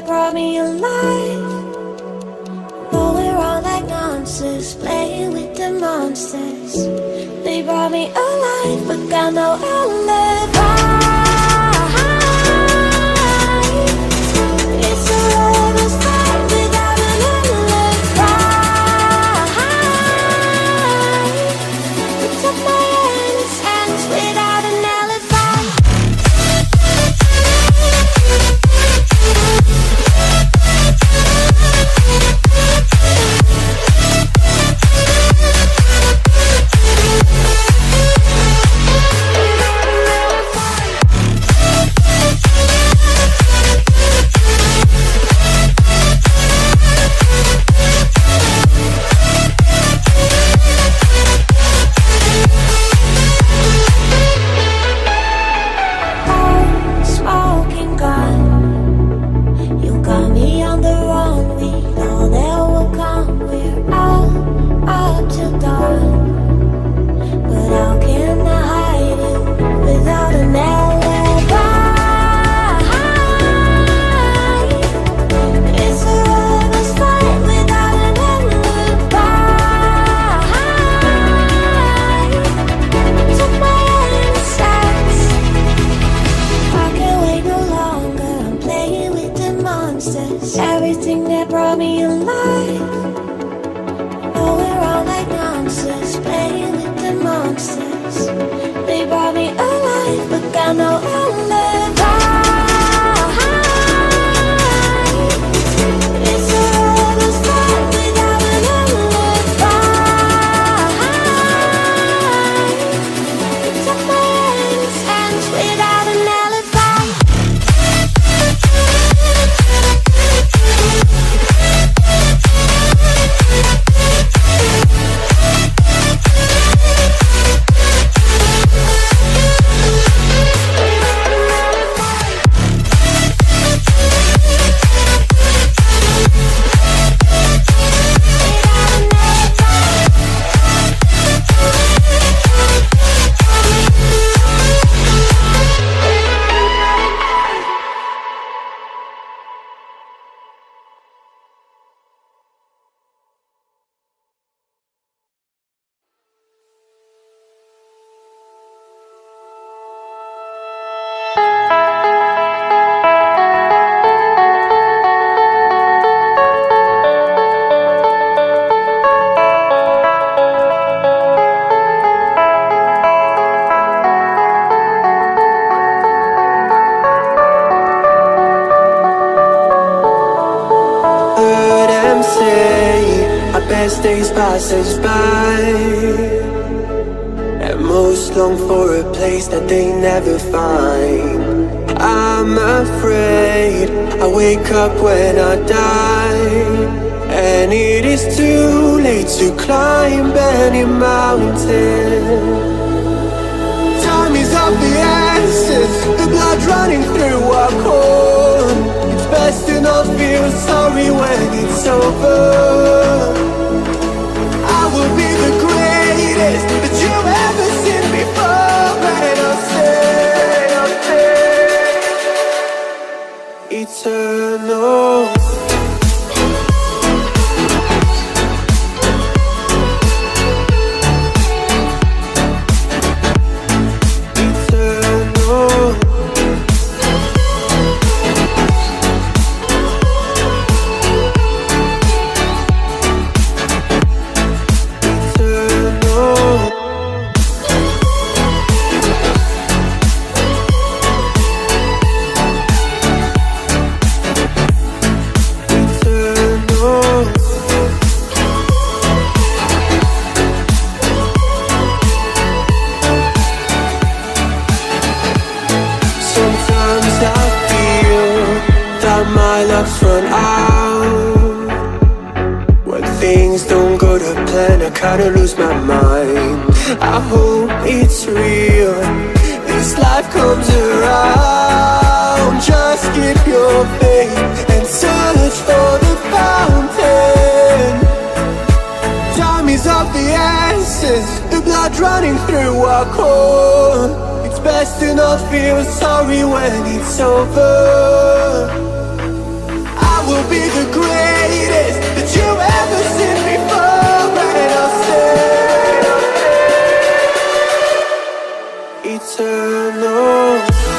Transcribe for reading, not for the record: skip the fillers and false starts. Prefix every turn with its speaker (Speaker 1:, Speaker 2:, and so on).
Speaker 1: that brought me alive. Going around like monsters, playing with the monsters. They brought me alive, but got no alibi. It's a lover's fight without an alibi. You took my hands without an alibi. Smoking gun, you got me on the run. We know that will come. We're out up till dawn. But how can I hide it without an alibi? It's a lover's fight without an alibi. Took my hands. I can't wait no longer. I'm playing with the monsters. Everything that brought me alive. Going around like monsters, playing with the monsters. They brought me alive, but got no alibi. It's a lover's fight without an alibi. You took my hands without an alibi.
Speaker 2: Heard them say our best days pass us by, and most long for a place that they never find. I'm afraid I wake up when I die, and it is too late to climb any mountain. Time is of the essence, the blood running through our core. It's best to not feel sorry when it's over. I will be the greatest that you've ever seen before, and I'll stay eternal. My luck's run out. When things don't go to plan, I kinda lose my mind. I hope it's real, this life comes around. Just keep your faith and search for the fountain. Time is of the essence, the blood running through our core. It's best to not feel sorry when it's over. be the greatest that you ever seen before. And I'll say eternal.